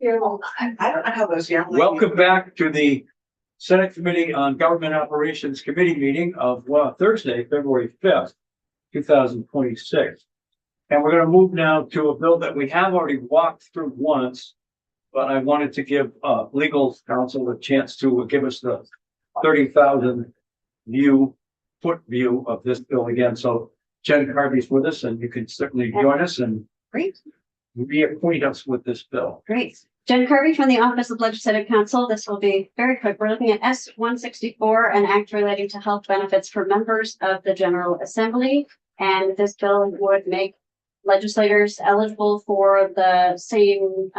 I don't know how those young ladies. Welcome back to the Senate Committee on Government Operations Committee meeting of Thursday, February 5th, 2026. And we're going to move now to a bill that we have already walked through once, but I wanted to give legal counsel a chance to give us the 30,000 foot view of this bill again. So Jen Carvey's with us, and you can certainly join us and Great. reacquaint us with this bill. Great. Jen Kirby from the Office of Legislative Counsel. This will be very quick. We're looking at S-164, an act relating to health benefits for members of the General Assembly. And this bill would make legislators eligible for the same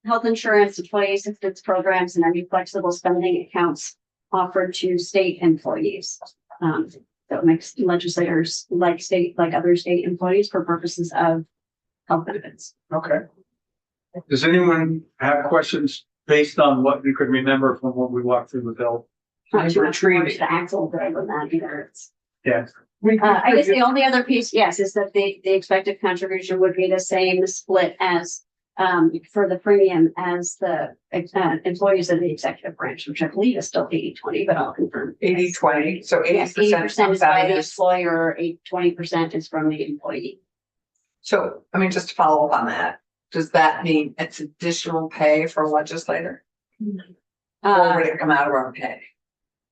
health insurance, employee assistance programs, and any flexible spending accounts offered to state employees. That makes legislators like other state employees for purposes of health benefits. Okay. Does anyone have questions based on what you could remember from what we walked through the bill? Not too much more to Axel than that either. Yes. I guess the only other piece, yes, is that the expected contribution would be the same split as for the premium as the employees of the executive branch, which I believe is still 80-20, but I'll confirm. 80-20, so 80% Yes, 80% is by the is. employer, 20% is from the employee. So, I mean, just to follow up on that, does that mean it's additional pay for a legislator? Or would it come out of our pay?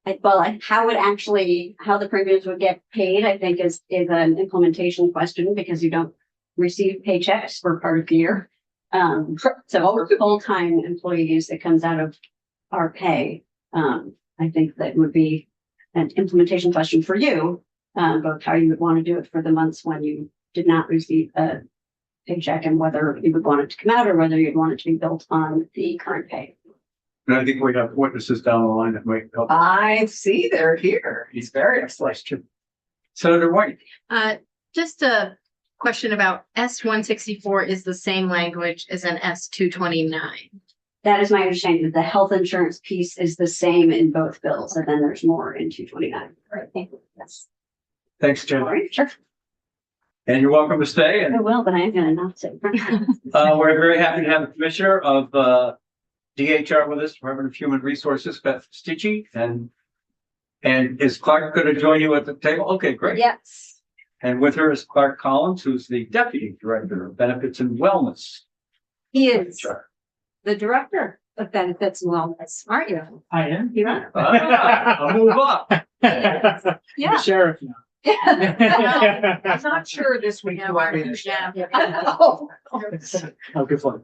How the premiums would get paid, I think is an implementation question because you don't receive paychecks for part of the year. So full-time employees, it comes out of our pay. I think that would be an implementation question for you, both how you would want to do it for the months when you did not receive a paycheck and whether you would want it to come out or whether you'd want it to be built on the current pay. And I think we have witnesses down the line that might help. I see they're here. He's very excited. Senator White. Just a question about S-164 is the same language as an S-229. That is my understanding that the health insurance piece is the same in both bills, and then there's more in 229. Right. Yes. Thanks, Jen. All right, sure. And you're welcome to stay. And I will, but I am going to not say. we're very happy to have the Commissioner of DHR with us, Department of Human Resources, Beth Stitchie. And is Clark going to join you at the table? Okay, great. Yes. And with her is Clark Collins, who's the Deputy Director of Benefits and Wellness. He is the director of benefits and wellness, aren't you? I am. You are. I'll move up. Yeah. The sheriff now. I'm not sure this week. Do I read it? Oh. Oh, good fun.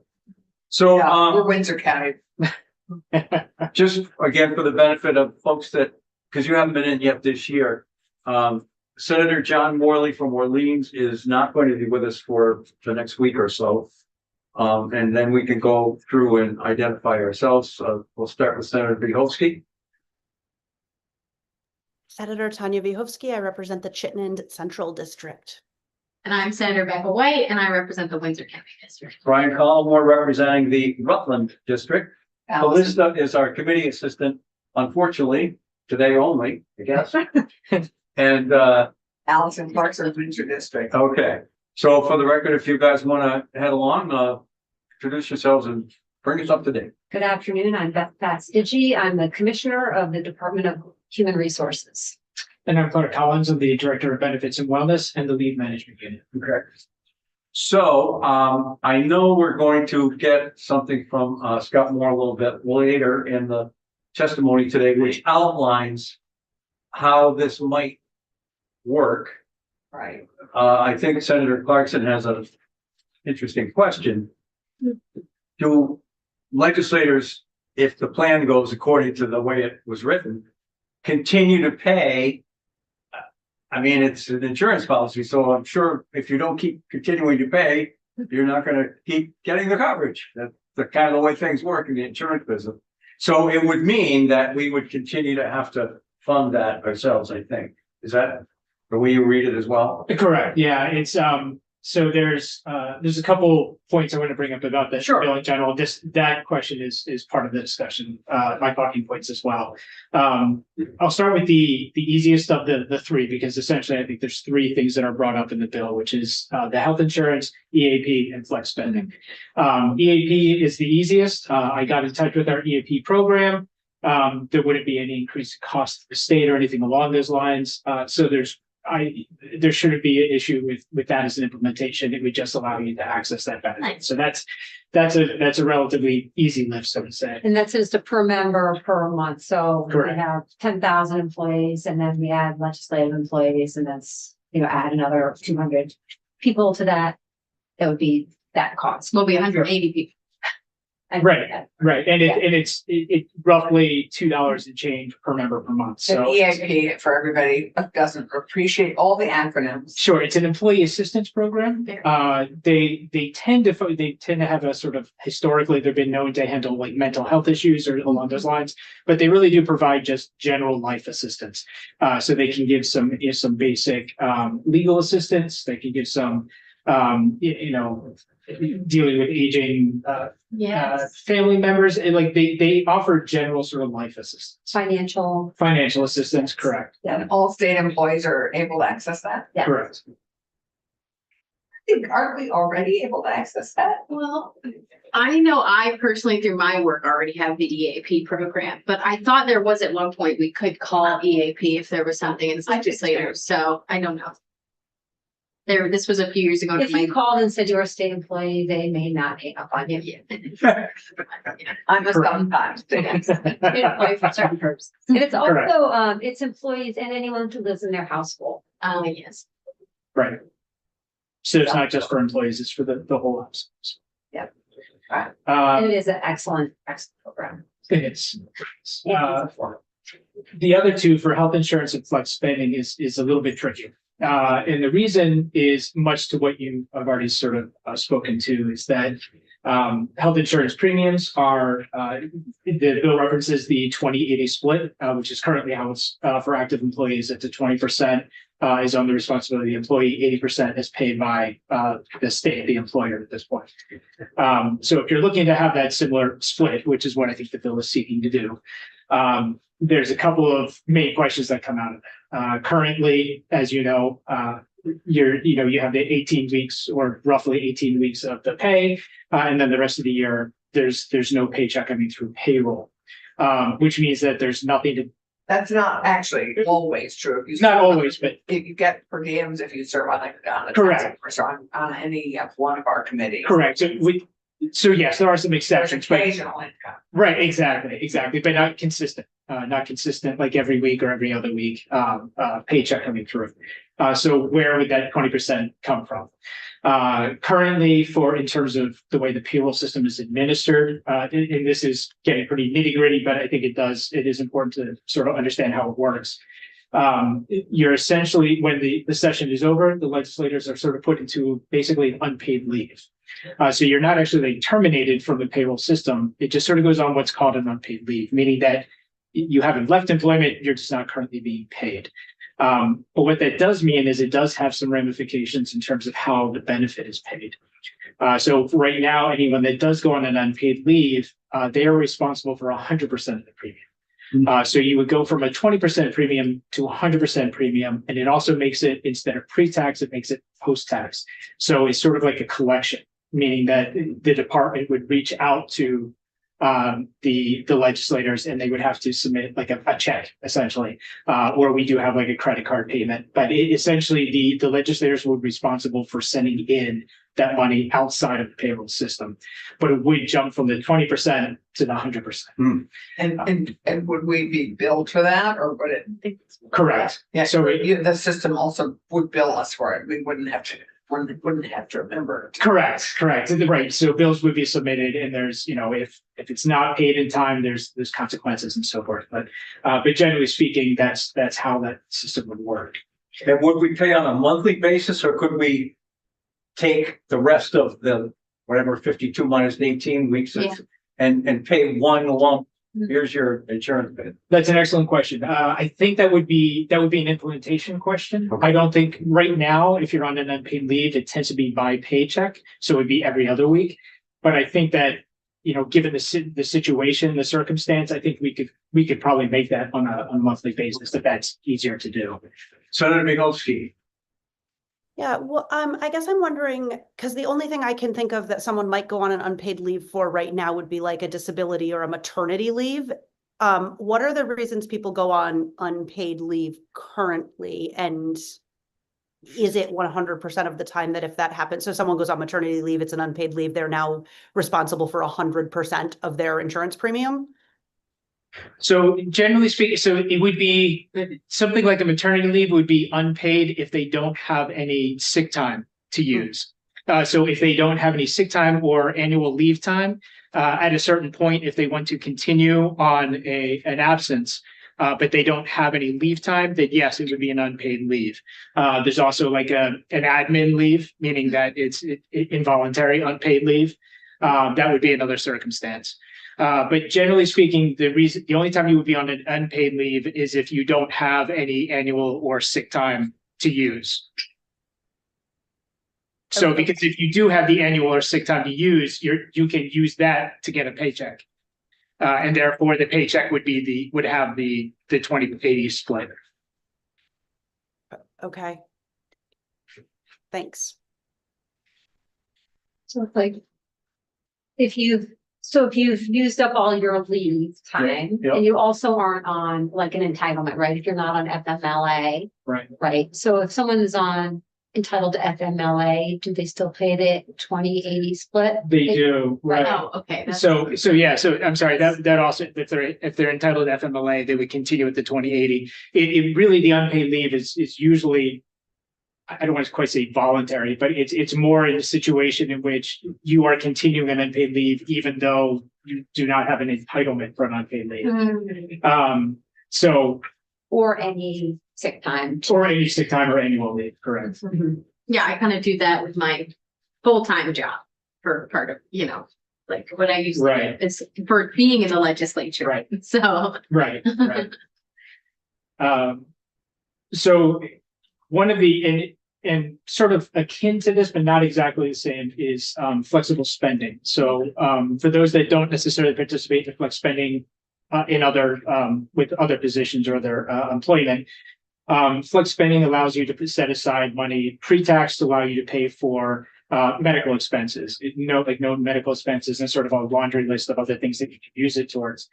So, Yeah, we're Windsor County. just again, for the benefit of folks that, because you haven't been in yet this year, Senator John Morley from Orleans is not going to be with us for the next week or so. And then we can go through and identify ourselves. We'll start with Senator Vyhovsky. Senator Tanya Vyhovsky, I represent the Chittenden Central District. And I'm Senator Becca White, and I represent the Windsor County District. Brian Collmore representing the Rutland District. Allison. Calista is our committee assistant, unfortunately, today only, I guess. And Allison Clark's our Windsor District. okay, so for the record, if you guys want to head along, introduce yourselves and bring us up to date. Good afternoon. I'm Beth Stitchie. I'm the Commissioner of the Department of Human Resources. And I'm Clark Collins. I'm the Director of Benefits and Wellness and the Lead Management Unit. Okay. So I know we're going to get something from Scott Moore a little bit later in the testimony today, which outlines how this might work. Right. I think Senator Clarkson has an interesting question. Do legislators, if the plan goes according to the way it was written, continue to pay? I mean, it's an insurance policy, so I'm sure if you don't keep continuing to pay, you're not going to keep getting the coverage. That's the kind of the way things work in the insurance business. So it would mean that we would continue to have to fund that ourselves, I think. Is that the way you read it as well? Correct. Yeah, it's So there's a couple points I want to bring up about the Sure. bill in general. That question is part of the discussion, my talking points as well. I'll start with the easiest of the three, because essentially I think there's three things that are brought up in the bill, which is the health insurance, EAP, and flex spending. EAP is the easiest. I got in touch with our EAP program. There wouldn't be any increased cost to the state or anything along those lines. So there shouldn't be an issue with that as an implementation. It would just allow you to access that benefit. Nice. So that's a relatively easy lift, so to say. And that's just a per member per month. So we Correct. have 10,000 employees and then we add legislative employees and that's, add another 200 people to that. That would be that cost. Will be 180 people. And- Right. Right. And it's roughly $2 and change per member per month. The So EAP, for everybody who doesn't appreciate all the acronyms. sure, it's an employee assistance program. They tend to have a sort of, historically, they've been known to handle like mental health issues or along those lines, but they really do provide just general life assistance. So they can give some basic legal assistance. They can give some dealing with aging family members, and like they offer general sort of life assistance, Financial. financial assistance. Correct. And all state employees are able to access that. Yeah. Correct. I think, aren't we already able to access that? Well, I know I personally through my work already have the EAP program, but I thought there was at one point we could call EAP if there was something in the legislature. So I don't know. This was a few years ago. If you called and said you're a state employee, they may not hang up on you. I'm a Correct. sometimes. Employee for certain purposes. And it's Correct. also, it's employees and anyone who lives in their household. Yes. Right. So it's not just for employees; it's for the whole house. Yeah. Right. And it is an excellent program. It is. The other two for health insurance and flex spending is a little bit trickier. And the reason is much to what you have already sort of spoken to, is that health insurance premiums are, the bill references the 20/80 split, which is currently how it's for active employees. It's 20% is on the responsibility of the employee, 80% is paid by the state, the employer at this point. So if you're looking to have that similar split, which is what I think the bill is seeking to do, there's a couple of main questions that come out of that. Currently, as you know, you have the 18 weeks or roughly 18 weeks of the pay, and then the rest of the year, there's no paycheck coming through payroll, which means that there's nothing to. That's not actually always true. If you Not serve on- always, but If you get per diems, if you serve on a Correct. task force or on any of one of our committees. correct. So yes, there are some There's exceptions, but occasional income. right, exactly, but not consistent, like every week or every other week, paycheck coming through. So where would that 20% come from? Currently, in terms of the way the payroll system is administered, and this is getting pretty nitty gritty, but I think it is important to sort of understand how it works. You're essentially, when the session is over, the legislators are sort of put into basically unpaid leave. So you're not actually like terminated from the payroll system. It just sort of goes on what's called an unpaid leave, meaning that you haven't left employment, you're just not currently being paid. But what that does mean is it does have some ramifications in terms of how the benefit is paid. So right now, anyone that does go on an unpaid leave, they are responsible for 100% of the premium. So you would go from a 20% premium to 100% premium, and it also makes it, instead of pre-tax, it makes it post-tax. So it's sort of like a collection, meaning that the department would reach out to the legislators, and they would have to submit like a check, essentially, or we do have like a credit card payment. But essentially, the legislators would be responsible for sending in that money outside of the payroll system, but it would jump from the 20% to the 100%. And would we be billed for that, or would it? Correct. Yeah, So so the system also would bill us for it. We wouldn't have to remember. Correct. Right. So bills would be submitted, and there's, if it's not paid in time, there's consequences and so forth. But generally speaking, that's how that system would work. And would we pay on a monthly basis, or could we take the rest of the, whatever, 52 minus 18 weeks Yeah. and pay one lump here's your insurance bid. That's an excellent question. I think that would be an implementation question. I don't think right now, if you're on an unpaid leave, it tends to be by paycheck, so it would be every other week. But I think that, given the situation, the circumstance, I think we could probably make that on a monthly basis, if that's easier to do. Senator Mikulski. Yeah, well, I guess I'm wondering, because the only thing I can think of that someone might go on an unpaid leave for right now would be like a disability or a maternity leave. What are the reasons people go on unpaid leave currently? And is it 100% of the time that if that happens, so someone goes on maternity leave, it's an unpaid leave, they're now responsible for 100% of their insurance premium? So generally speaking, so it would be something like a maternity leave would be unpaid if they don't have any sick time to use. So if they don't have any sick time or annual leave time, at a certain point, if they want to continue on an absence, but they don't have any leave time, then yes, it would be an unpaid leave. There's also like an admin leave, meaning that it's involuntary unpaid leave. That would be another circumstance. But generally speaking, the only time you would be on an unpaid leave is if you don't have any annual or sick time to use. So Okay. because if you do have the annual or sick time to use, you can use that to get a paycheck. And therefore the paycheck would have the 20/80 split. Okay. Thanks. So it's like, if you've used up all your leave time, Yeah. and you also aren't on like an entitlement, right? If you're not on FMLA, Right. right? So if someone is entitled to FMLA, do they still pay the 20/80 split? They do, right. Oh, okay. that's- So I'm sorry, that also, if they're entitled to FMLA, they would continue with the 20/80. It really, the unpaid leave is usually, I don't want to quite say voluntary, but it's more in a situation in which you are continuing an unpaid leave, even though you do not have an entitlement for an unpaid leave. So, Or any sick time? or any sick time or annual leave, correct? Yeah, I kind of do that with my full-time job for part of, like what I used to Right. do. It's for being in the legislature. Right. So, Right, right. So one of the, and sort of akin to this, but not exactly the same, is flexible spending. So for those that don't necessarily participate in flex spending in other, with other positions or other employment, flex spending allows you to set aside money pre-tax to allow you to pay for medical expenses. No medical expenses and sort of a laundry list of other things that you can use it towards.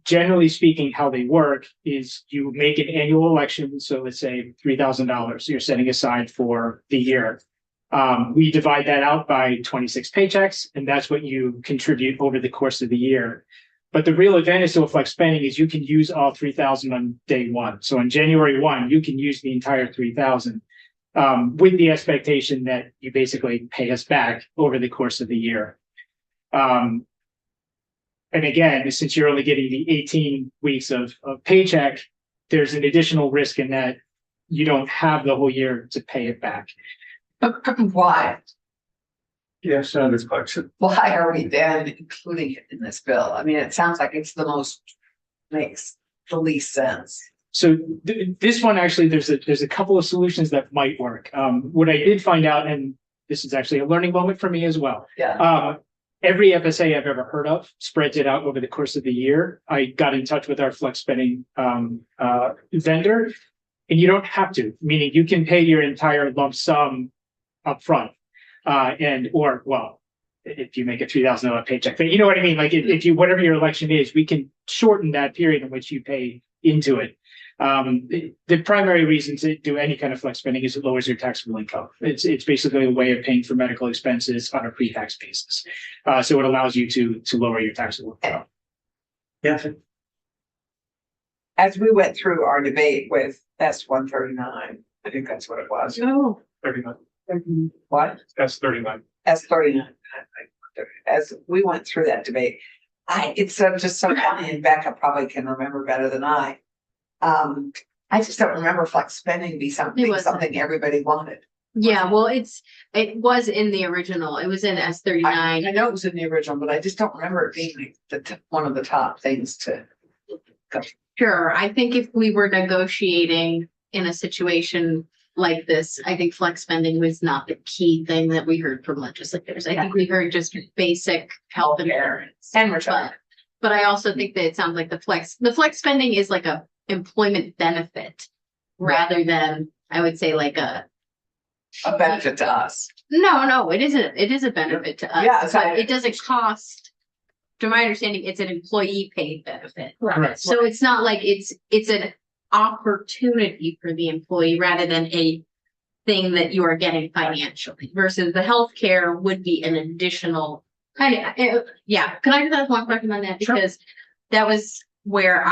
Generally speaking, how they work is you make an annual election. So let's say $3,000 you're setting aside for the year. We divide that out by 26 paychecks, and that's what you contribute over the course of the year. But the real advantage to a flex spending is you can use all 3,000 on day one. So on January 1, you can use the entire 3,000 with the expectation that you basically pay us back over the course of the year. And again, since you're only getting the 18 weeks of paycheck, there's an additional risk in that you don't have the whole year to pay it back. Why? Yes, Senator Clarkson. Why are we then including it in this bill? I mean, it sounds like it's makes the least sense. So this one, actually, there's a couple of solutions that might work. What I did find out, and this is actually a learning moment for me as well. Yeah. Every FSA I've ever heard of spreads it out over the course of the year. I got in touch with our flex spending vendor, and you don't have to, meaning you can pay your entire lump sum upfront. If you make a $3,000 paycheck, but you know what I mean? Like if you, whatever your election is, we can shorten that period in which you pay into it. The primary reason to do any kind of flex spending is it lowers your taxable income. It's basically a way of paying for medical expenses on a pre-tax basis. So it allows you to lower your taxable income. Yes. As we went through our debate with S-139, I think that's what it was. oh, 39. What? That's 39. S-39. As we went through that debate, it's just so funny, and Becca probably can remember better than I. I just don't remember flex spending be It wasn't. something everybody wanted. Yeah, well, it was in the original. It was in S I 39. know it was in the original, but I just don't remember it being like one of the top things to. Sure, I think if we were negotiating in a situation like this, I think flex spending was not the key thing that we heard from legislators. I think we heard just basic health insurance. And But, retirement. but I also think that it sounds like the flex spending is like a employment benefit rather than, I would say, like a, benefit to us. no, it isn't. It is a benefit to us. Yeah, so But it doesn't cost, to my understanding, it's an employee paid benefit. Correct. So it's not like it's an opportunity for the employee rather than a thing that you are getting financially versus the healthcare would be an additional kind of, yeah. Can I just ask one question on that? Sure. Because that was where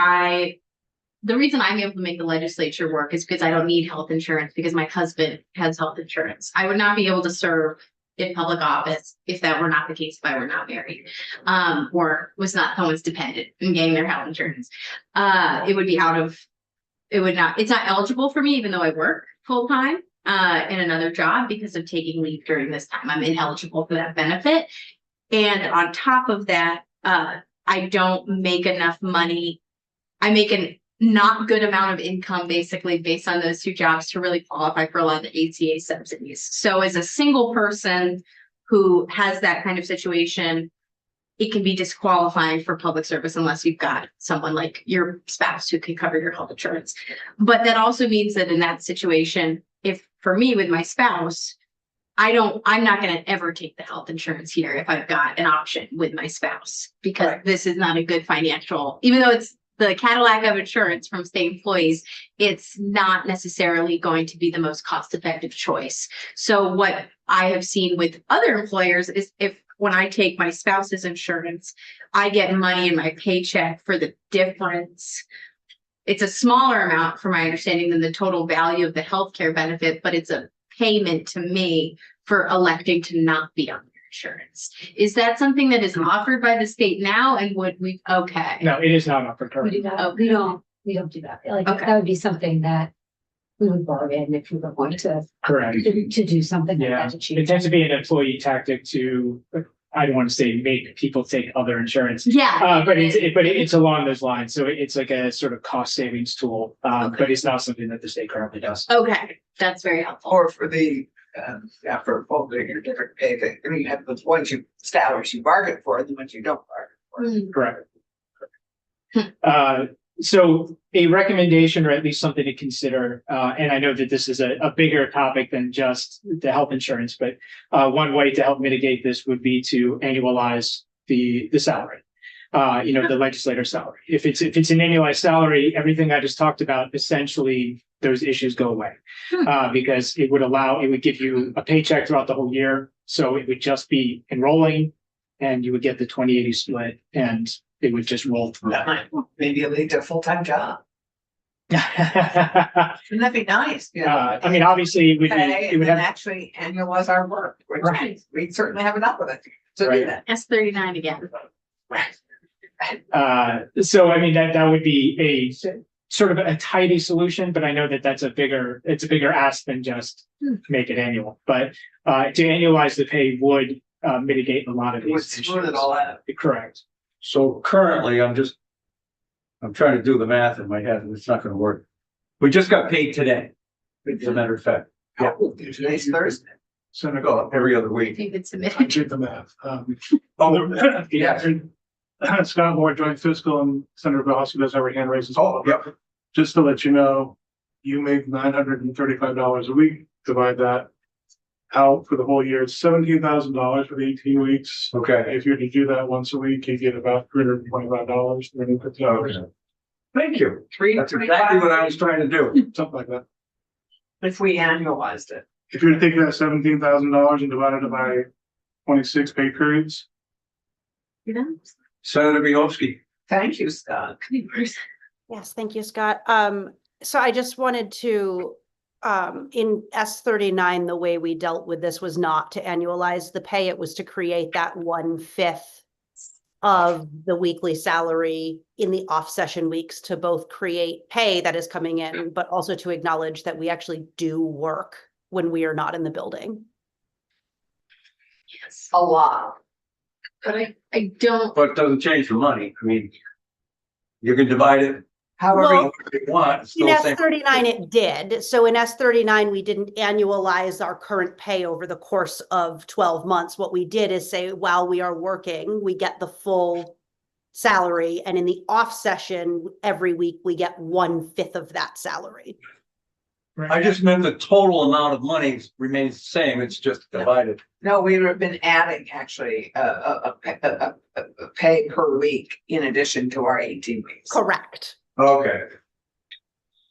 the reason I'm able to make the legislature work is because I don't need health insurance because my husband has health insurance. I would not be able to serve in public office if that were not the case, if I were not married, or was not someone's dependent in getting their health insurance. It's not eligible for me, even though I work full time in another job because of taking leave during this time. I'm ineligible for that benefit. And on top of that, I don't make enough money. I make a not good amount of income basically based on those two jobs to really qualify for a lot of the ACA subsidies. So as a single person who has that kind of situation, it can be disqualifying for public service unless you've got someone like your spouse who can cover your health insurance. But that also means that in that situation, if for me with my spouse, I'm not going to ever take the health insurance here if I've got an option with my spouse, because this is not a good financial, even though it's the Cadillac of insurance from state employees, it's not necessarily going to be the most cost-effective choice. So what I have seen with other employers is when I take my spouse's insurance, I get money in my paycheck for the difference. It's a smaller amount, from my understanding, than the total value of the healthcare benefit, but it's a payment to me for electing to not be on their insurance. Is that something that is offered by the state now? And would we, okay. No, it is not offered We currently. do not, Okay. we don't do that. Like, Okay. that would be something that we would bargain if we were going to Correct. do something like Yeah, that to it achieve. tends to be an employee tactic to, I don't want to say make people take other insurance. Yeah. But it's along those lines. So it's like a sort of cost savings tool, but it's not something that the state currently does. Okay, that's very helpful. Or for the, for both your different pay thing. I mean, you have the ones salaries you bargain for and the ones you don't bargain for. Correct. So a recommendation, or at least something to consider, and I know that this is a bigger topic than just the health insurance, but one way to help mitigate this would be to annualize the salary. The legislator salary. If it's an annualized salary, everything I just talked about, essentially those issues go away. Because it would give you a paycheck throughout the whole year. So it would just be enrolling and you would get the 20/80 split and it would just roll through. That might maybe lead to a full-time job. I Wouldn't that be nice? You know? mean, obviously Pay it and would then have, actually annualize our work, which Right. we'd certainly have enough of it to do Right. that. S39 again. so I mean, that would be a sort of a tidy solution, but I know that it's a bigger ask than just make it annual. But to annualize the pay would mitigate a lot of It would these smooth it issues. all out. Correct. So currently, I'm trying to do the math in my head and it's not gonna work. We just got paid today, as a matter of fact. Yeah. Today's Thursday. Senator, go up every other If week. you've been I submitted. did the math. Oh, yes. Scott Moore, joint fiscal, and Senator Bellowski does every hand raises. Oh, yep. Just to let you know, you make $935 a week, divide that out for the whole year, it's $17,000 for the 18 weeks. Okay. If you were to do that once a week, you get about $325, $350, Thank you. That's exactly what I was trying to do. something like that. If we annualized it. If you were to take that $17,000 and divide it by 26 pay periods, Senator Bielowski. Thank you, Scott. Yes, thank you, Scott. So I just wanted to, in S39, the way we dealt with this was not to annualize the pay. It was to create that 1/5 of the weekly salary in the off-session weeks to both create pay that is coming in, but also to acknowledge that we actually do work when we are not in the building. Yes. A lot. But I don't, But it doesn't change the money. I mean, you can divide it However, Well, however you want. It's In still the S same. 39, it did. So in S 39, we didn't annualize our current pay over the course of 12 months. What we did is say, while we are working, we get the full salary. And in the off session, every week, we get 1/5 of that salary. I just meant the total amount of money remains the same. It's just divided. no, we would have been adding actually a pay per week in addition to our 18 weeks. Correct. Okay.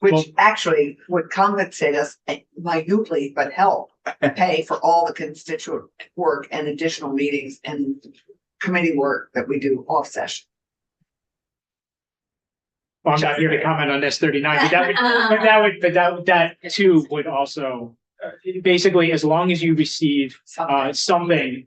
Which Well- actually would compensate us minutely, but help pay for all the constituent work and additional meetings and committee work that we do off session. Well, I'm not here to comment on S 39, that too would also, basically, as long as you receive something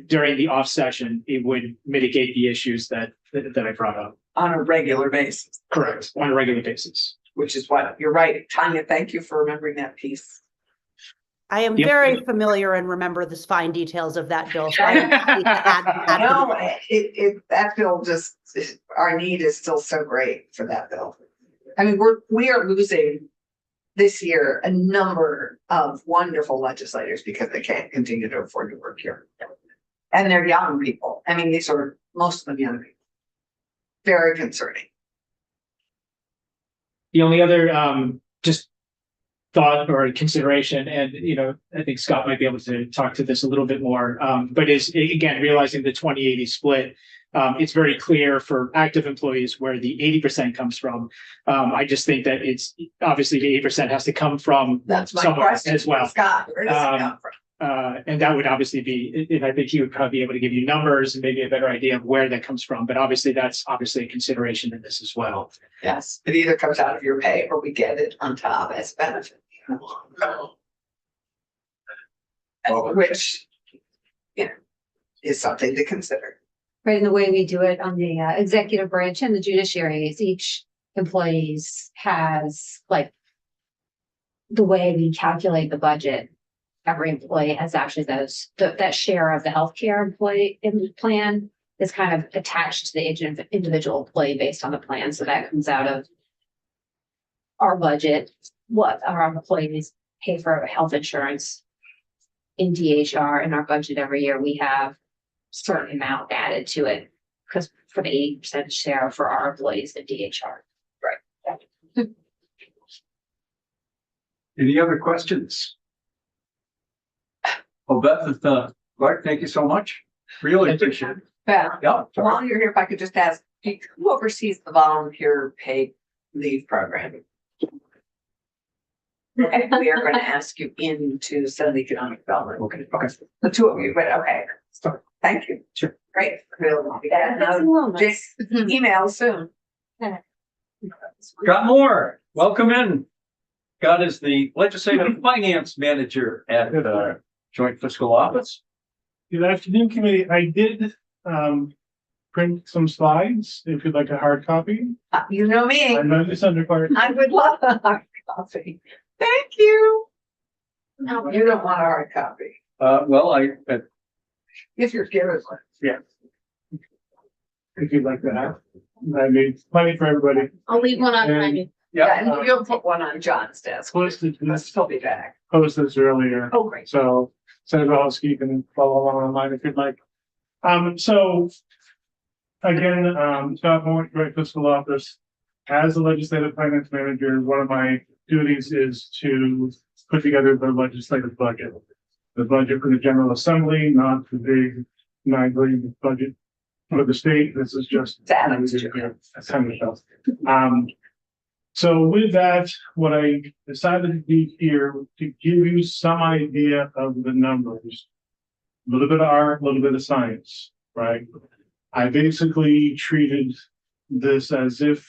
during the off session, it would mitigate the issues that I brought up. On a regular basis, Correct. On a regular basis. which is what, you're right, Tanya, thank you for remembering that piece. I am Yep. very familiar and remember the fine details of that bill. So I am happy to add No, that bill just, our need is still so great for that bill. I mean, we are losing this year a number of wonderful legislators because they can't continue to afford to work here. And they're young people. I mean, these are most of them young people. Very concerning. The only other just thought or consideration, and I think Scott might be able to talk to this a little bit more, but is again realizing the 20/80 split. It's very clear for active employees where the 80% comes from. I just think that it's obviously the 80% has to come from That's my somewhere question as well. Scott, where does it come from? And that would obviously be, and I think he would probably be able to give you numbers and maybe a better idea of where that comes from. But obviously, that's obviously a consideration in this as well. Yes, it either comes out of your pay or we get it on top as benefit. Which, is something to consider. Right, in the way we do it on the executive branch and the judiciary is each employees has like the way we calculate the budget. Every employee has actually that share of the healthcare employee in the plan is kind of attached to the individual employee based on the plan. So that comes out of our budget, what our employees pay for health insurance in DHR. In our budget every year, we have certain amount added to it because for the 80% share for our employees in DHR. Any other questions? Well, Beth and Clark, thank you so much. Really appreciate it. Beth, Yeah. while you're here, if I could just ask, who oversees the volunteer paid leave program? And we are going to ask you into Senate Economic Development. Okay. The two of you, but okay. Sorry. Thank you. Sure. Great. Just email soon. Scott Moore, welcome in. Scott is the Legislative Finance Manager at Joint Fiscal Office. Good afternoon, committee. I did print some slides if you'd like a hard copy. You know me. I know this under part. I would love a hard copy. Thank you. No, you don't want a hard copy. Well, If you're given one. If you'd like to have. I made plenty for everybody. I'll leave one on And- mine. Yeah, and you'll put one on John's desk. Posted I'll this, still be back. posted this earlier. Oh, great. So Senator Husky, you can follow along online if you'd like. So again, Scott Moore, Joint Fiscal Office. As the Legislative Finance Manager, one of my duties is to put together the legislative budget. The budget for the General Assembly, not the big $9 billion budget for the state. This is just. It's Adam's job. So with that, what I decided to do here to give you some idea of the numbers. A little bit of art, a little bit of science, right? I basically treated this as if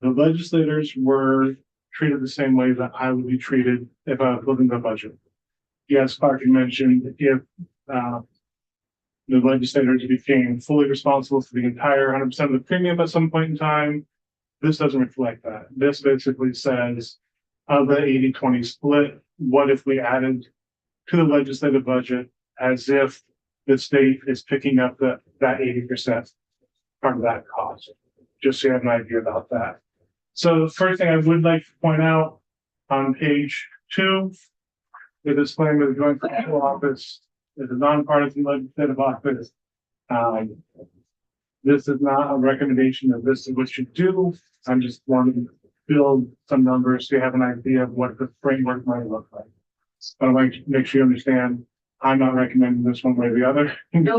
the legislators were treated the same way that I would be treated if I was building the budget. Yes, Clark, you mentioned if the legislators became fully responsible for the entire 100% of the premium at some point in time. This doesn't reflect that. This basically says of the 80-20 split, what if we added to the legislative budget as if the state is picking up that 80% part of that cost? Just so you have an idea about that. So the first thing I would like to point out on page 2, the disclaimer, the Joint Financial Office is a nonpartisan legislative office. This is not a recommendation that this is what you do. I'm just wanting to build some numbers so you have an idea of what the framework might look like. But I'd like to make sure you understand, I'm not recommending this one way or the other.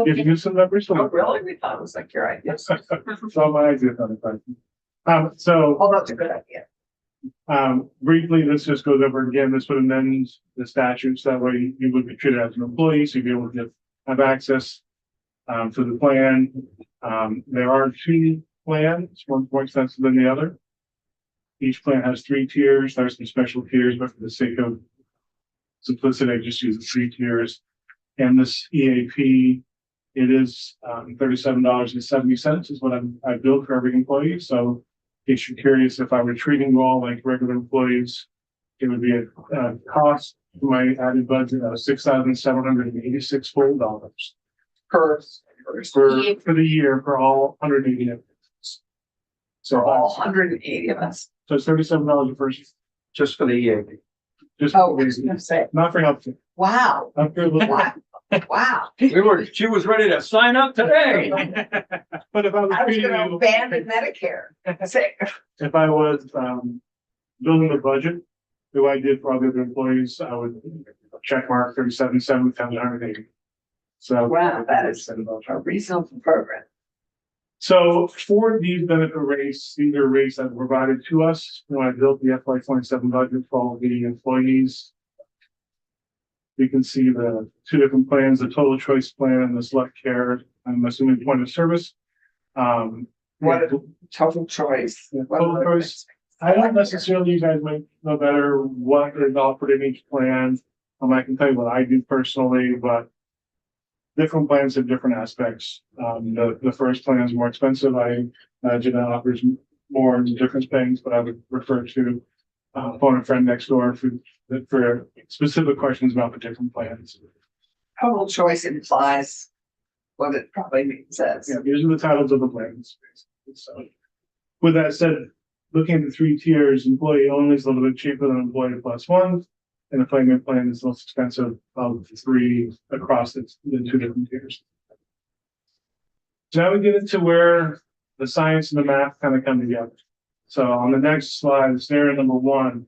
Giving you some numbers. Oh, really? We thought it was like your idea. So my idea is not a question. So Oh, that's a good idea. briefly, this just goes over again, this would amend the statutes, that way you would be treated as an employee, so you'd be able to have access to the plan. There are 2 plans, one more expensive than the other. Each plan has 3 tiers, there's some special tiers, but for the sake of simplicity, I just use the 3 tiers. And this EAP, it is $37.70 is what I billed for every employee, so in case you're curious, if I were treating you all like regular employees, it would be a cost to my added budget of $6,786 full dollars Per, for the year for all 180 employees. so all 180 of us. So it's $37 a person, Just for the EAP. just Oh, I for was gonna say, not for health. wow, Not for a little- wow, wow. She was ready to sign up today. But if I was I was treating gonna you, abandon Medicare. Say, if I was building the budget, the way I did for other employees, I would check mark 37.7 times 180. So wow, that is a reasonable program. So for these benefit rates, these are rates that were provided to us when I built the FY27 budget for all the employees. You can see the 2 different plans, the total choice plan and the select care, I'm assuming point of service. What a total choice. What a Total choice. I don't necessarily, you guys might know better what is offered in each plan. I can tell you what I do personally, but different plans have different aspects. The first plan is more expensive. I imagine it offers more different things, but I would refer to phone a friend next door for specific questions about the different plans. Total choice implies what it probably says. Yeah, these are the titles of the plans. So, with that said, looking at the 3 tiers, employee only is a little bit cheaper than employee plus 1. And the payment plan is the most expensive of the 3 across the 2 different tiers. So now we get into where the science and the math kind of come together. So on the next slide, scenario number 1,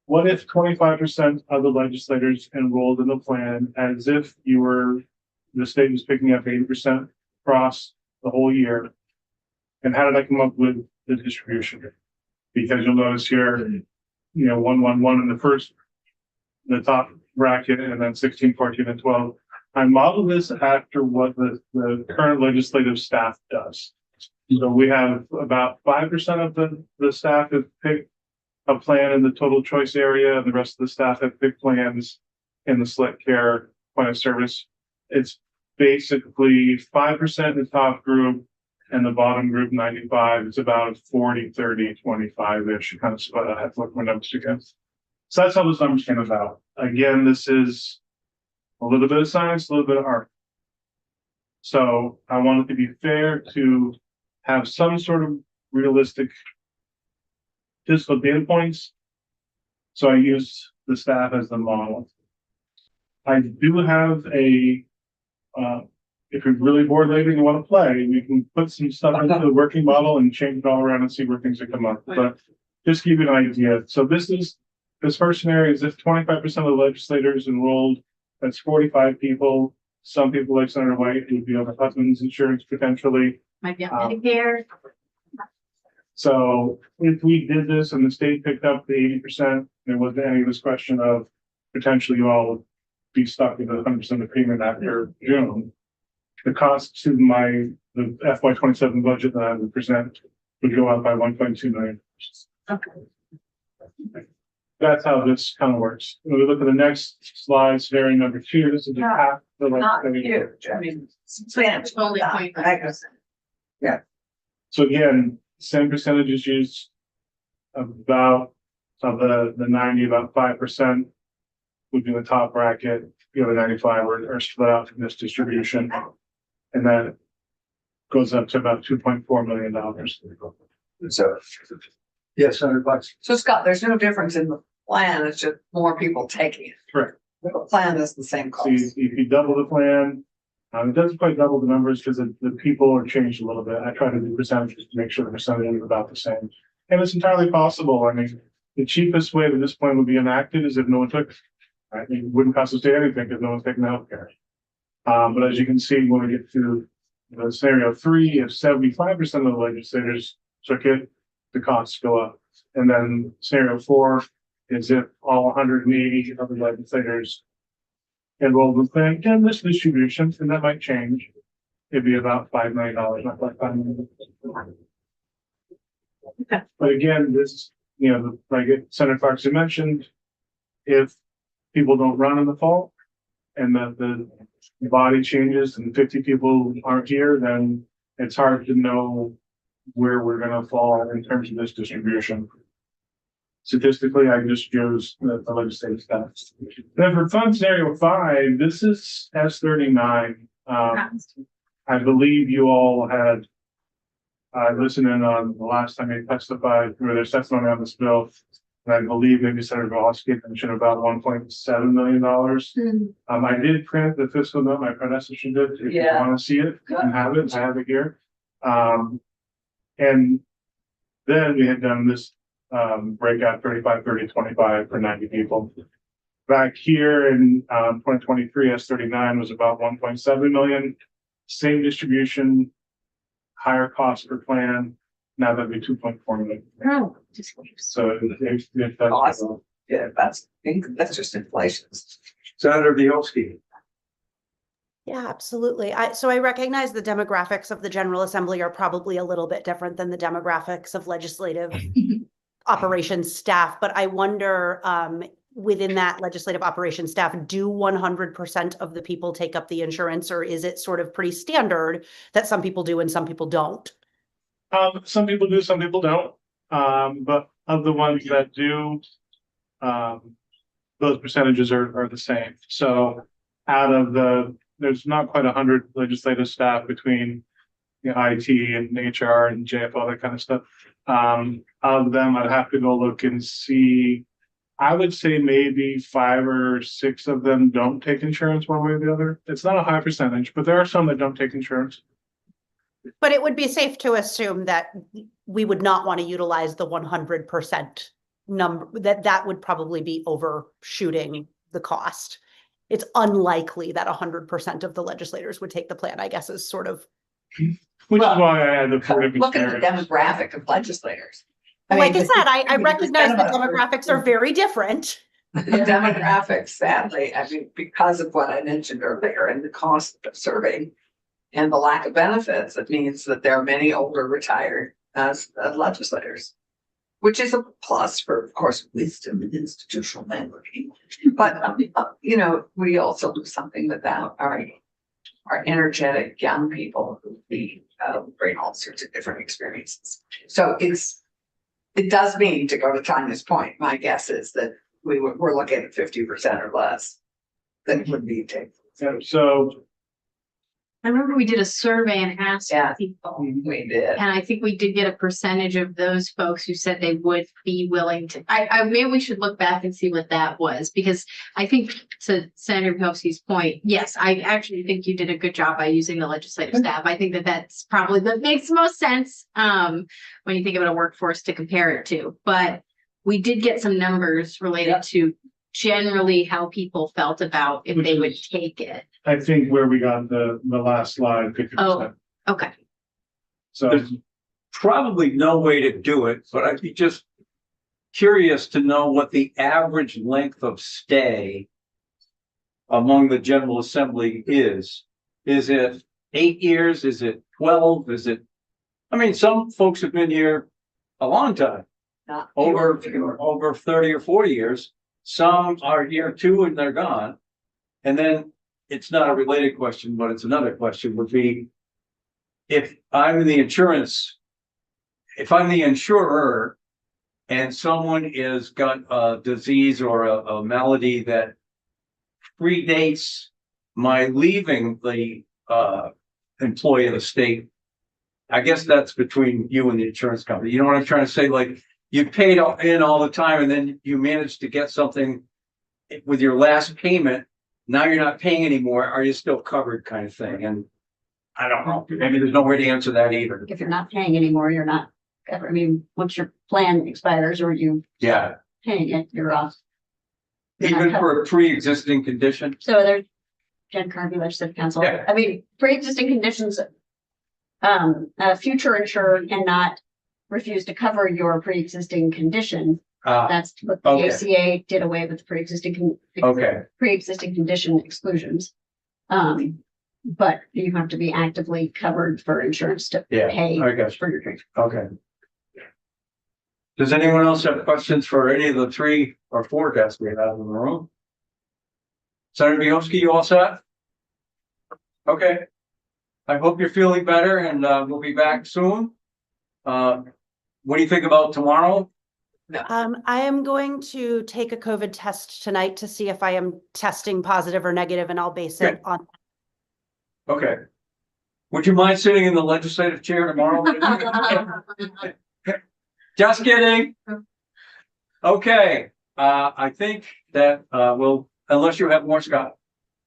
what if 25% of the legislators enrolled in the plan as if the state was picking up 80% across the whole year? And how did I come up with the distribution? Because you'll notice here, 111 in the top bracket, and then 16, 14, and 12. I modeled this after what the current legislative staff does. So we have about 5% of the staff have picked a plan in the total choice area, and the rest of the staff have picked plans in the select care point of service. It's basically 5% in the top group and the bottom group 95. It's about 40, 30, 25-ish kind of split. I have to look my numbers again. So that's how those numbers came about. Again, this is a little bit of science, a little bit of art. So I wanted to be fair to have some sort of realistic fiscal data points. So I used the staff as the model. I do have if you're really bored lately and you want to play, we can put some stuff into the working model and change it all around and see where things are come up. But just give you an idea. So this first scenario is if 25% of the legislators enrolled, that's 45 people. Some people like Senator White would be on the husband's insurance potentially. Might be on Medicare. So if we did this and the state picked up the 80%, there wasn't any of this question of potentially you all would be stuck with 100% of payment after June. The cost to the FY27 budget that I would present would go up by 1.2 million. Okay. That's how this kind of works. When we look at the next slide, scenario number 2, this is the half. Not huge, I mean, substantial. Only not- 0.5%. I guess. So again, same percentages used, about Of the 90, about 5% would be the top bracket. The other 95 are split out from this distribution. And that goes up to about $2.4 million. So. Yes, Senator Clarkson. So Scott, there's no difference in the plan, it's just more people taking it. Correct. The plan is the same So if cost. you double the plan, it doesn't quite double the numbers because the people are changed a little bit. I try to do percentages to make sure the percentage is about the same. And it's entirely possible. I mean, the cheapest way that this plan would be enacted is if no one took it. Right? It wouldn't cost the state anything because no one's taking the healthcare. But as you can see, when we get to the scenario 3, if 75% of the legislators took it, the costs go up. And then scenario 4 is if all 180 of the legislators enrolled in the plan and this distribution, and that might change. It'd be about $5 million, not like $5 million. But again, this, like Senator Clarkson mentioned, if people don't run in the fall and that the body changes and 50 people aren't here, then it's hard to know where we're going to fall in terms of this distribution. Statistically, I just chose the legislative staff. Then for fund scenario 5, this is S39. I believe you all had listened in on the last time they testified, or their testimony on this bill. And I believe maybe Senator Voskey mentioned about $1.7 million. I did print the fiscal note, my predecessor did. If you want to see it and have it, I have it here. And then we had done this breakout 35, 30, 25 for 90 people. Back here in 2023, S39 was about 1.7 million. Same distribution, higher cost per plan. Now that'd be 2.4 million. Oh, So if Awesome. Yeah, that's just inflation. Senator Bielski. Yeah, absolutely. So I recognize the demographics of the General Assembly are probably a little bit different than the demographics of legislative operations staff, but I wonder, within that legislative operations staff, do 100% of the people take up the insurance, or is it sort of pretty standard that some people do and some people don't? some people do, some people don't. But of the ones that do, those percentages are the same. So out of there's not quite 100 legislative staff between IT and HR and JFO, that kind of stuff. Of them, I'd have to go look and see. I would say maybe 5 or 6 of them don't take insurance one way or the other. It's not a high percentage, but there are some that don't take insurance. But it would be safe to assume that we would not want to utilize the 100% number, that would probably be overshooting the cost. It's unlikely that 100% of the legislators would take the plan, I guess, is sort of. Which is why I had the Look at the demographic of legislators. Like I said, I mean, recognize it's the kind of a- demographics are very different. The demographics, sadly, I mean, because of what I mentioned earlier and the cost of serving and the lack of benefits, it means that there are many older retired as legislators, which is a plus for, of course, wisdom and institutional memory. But, we also do something without our energetic young people who bring all sorts of different experiences. So it does mean, to go to Tanya's point, my guess is that we're looking at 50% or less than would be taken. So I remember we did a survey and asked Yeah. people, We did. and I think we did get a percentage of those folks who said they would be willing to. I maybe we should look back and see what that was, because I think, to Senator Pelkey's point, yes, I actually think you did a good job by using the legislative staff. I think that's probably that makes the most sense when you think about a workforce to compare it to. But we did get some numbers related to generally how people felt about if they would take it. I think where we got the last slide, 50%. Oh. Okay. So There's probably no way to do it, but I'd be just curious to know what the average length of stay among the General Assembly is. Is it 8 years? Is it 12? Some folks have been here a long time, Not over fewer. 30 or 40 years. Some are here 2 and they're gone. And then it's not a related question, but it's another question would be, if I'm the insurer and someone is got a disease or a malady that predates my leaving the employee of the state, I guess that's between you and the insurance company. You know what I'm trying to say? Like, you paid in all the time and then you managed to get something with your last payment. Now you're not paying anymore. Are you still covered, kind of thing? And I don't know. Maybe there's no way to answer that either. If you're not paying anymore, you're not covered. I mean, once your plan expires or you Yeah, paying it, you're off. You're not even covered. for a pre-existing condition. So there's Jen Carvey, legislative council. Yeah. I mean, pre-existing conditions, a future insurer cannot refuse to cover your pre-existing condition. That's what the Okay. ACA did away with the Okay, pre-existing condition exclusions. But you have to be actively covered for insurance to yeah, pay I got you. for your treatment. Okay. Does anyone else have questions for any of the 3 or 4 guests we have in the room? Senator Bielski, you all set? Okay. I hope you're feeling better and we'll be back soon. What do you think about tomorrow? I am going to take a COVID test tonight to see if I am testing positive or negative, and I'll base it on. Okay. Would you mind sitting in the legislative chair tomorrow? Just kidding. Okay, I think that we'll, unless you have more, Scott.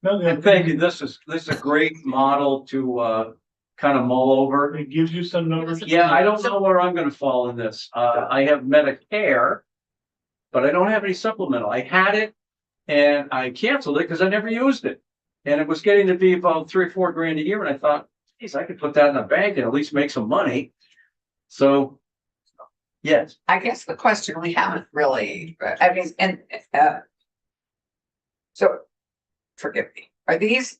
No, And thank you. This is a great model to kind of mull over. It gives you some numbers. Yeah, I don't know where I'm gonna fall in this. I have Medicare, but I don't have any supplemental. I had it and I canceled it because I never used it. And it was getting to be about 3 or 4 grand a year. And I thought, geez, I could put that in a bank and at least make some money. So, yes, I guess the question we haven't really, I mean, and, so, forgive me, are these?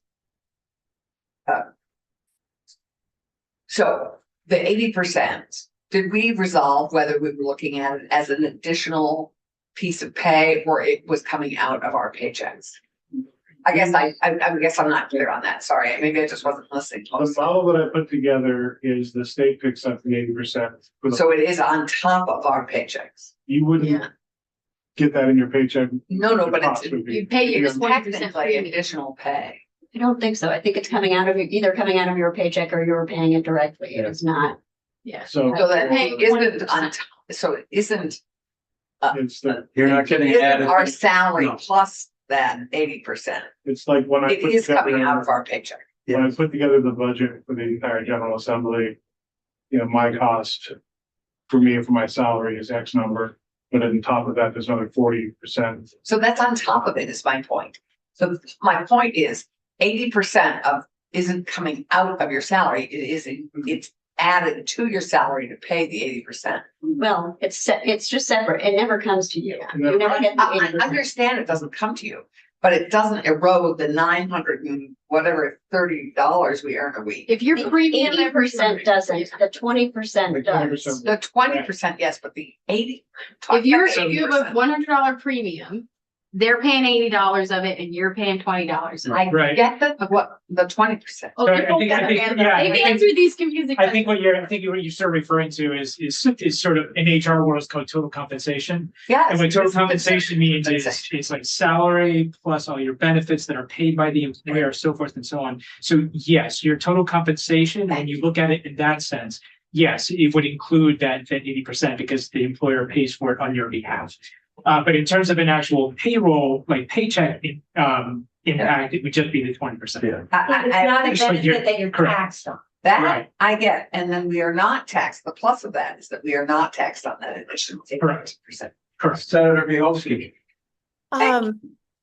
So, the 80%, did we resolve whether we were looking at it as an additional piece of pay or it was coming out of our paychecks? I guess I guess I'm not clear on that, sorry, maybe I just wasn't listening The closely. model that I put together is the state picks up the 80%. So it is on top of our paychecks? You wouldn't Yeah. get that in your paycheck. No, The but cost it's would be- You pay your it's 20% technically premium. additional pay. I don't think so. I think it's coming out of either coming out of your paycheck or you're paying it directly. It is not. Yeah. So So that Hey, isn't 20%. on, top. So it isn't. it's the, you're not getting Isn't added. our salary No. plus that 80%. it's like when I. It put is coming out of together- our paycheck. When I put together the budget for the entire General Assembly, you know, my cost for me and for my salary is X number, but on top of that, there's another 40%. So that's on top of it is my point. So my point is 80% of isn't coming out of your salary. It is, it's added to your salary to pay the 80%. Well, it's just separate. It never comes to you. Yeah. You never get the I 80%. understand it doesn't come to you, but it doesn't erode the 900 and whatever $30 we earn a week. If your The premium. 80% doesn't, the 20% does. The 20%, yes, but the 80. If you have 80%. a $100 premium, they're paying $80 of it and you're paying $20. I Right. get what the 20%. Oh, So they I don't think- get I think- it. yeah, I They've think- answered these confusing I think questions. what you're sort of referring to is sort of in HR world is called total compensation. Yes. And what total it's- compensation means is, compensation. is like salary plus all your benefits that are paid by the employer, so forth and so on. So yes, your total compensation, when you look at it in that sense, yes, it would include that 80% because the employer pays for it on your behalf. But in terms of an actual payroll, like paycheck, impact, it would just be the 20%. Yeah. I- I- Just like you're- that you're correct. taxed on. That Right. I get, and then we are not taxed. The plus of that is that we are not taxed on that additional Correct. 80%. Correct. Senator Bielski.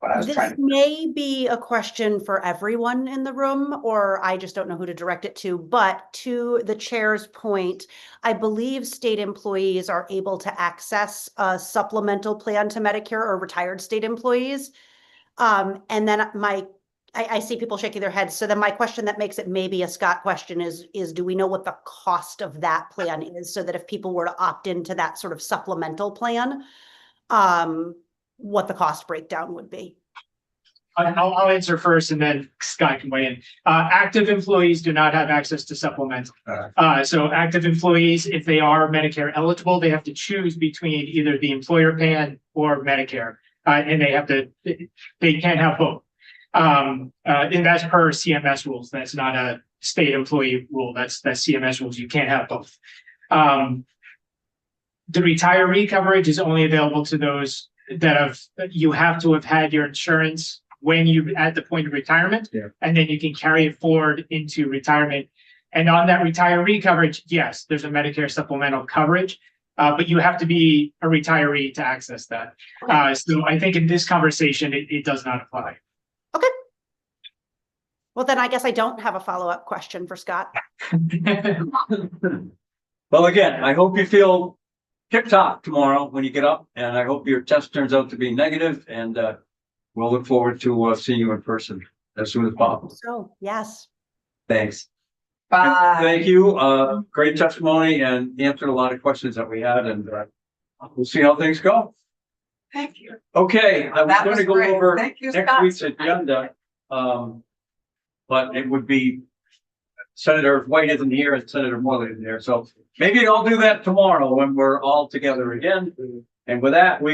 What I was This trying to. may be a question for everyone in the room, or I just don't know who to direct it to, but to the chair's point, I believe state employees are able to access a supplemental plan to Medicare or retired state employees. And then I see people shaking their heads. So then my question that makes it maybe a Scott question is do we know what the cost of that plan is? So that if people were to opt into that sort of supplemental plan, what the cost breakdown would be? I'll answer first and then Scott can weigh in. Active employees do not have access to supplemental. So active employees, if they are Medicare eligible, they have to choose between either the employer plan or Medicare. And they can't have both. And that's per CMS rules. That's not a state employee rule. That's CMS rules. You can't have both. The retiree coverage is only available to those that you have to have had your insurance when you at the point of retirement, and then you can carry it forward into retirement. And on that retiree coverage, yes, there's a Medicare supplemental coverage, but you have to be a retiree to access that. So I think in this conversation, it does not apply. Okay. Well, then I guess I don't have a follow-up question for Scott. Well, again, I hope you feel tip-top tomorrow when you get up, and I hope your test turns out to be negative, and we'll look forward to seeing you in person as soon as possible. So, yes. Thanks. Bye. Thank you. Great testimony and answered a lot of questions that we had, and we'll see how things go. Thank you. Okay, I was That going was to go great. over Thank you, next Scott. week's agenda. But it would be Senator White isn't here and Senator Moore isn't here, so maybe I'll do that tomorrow when we're all together again. And with that, we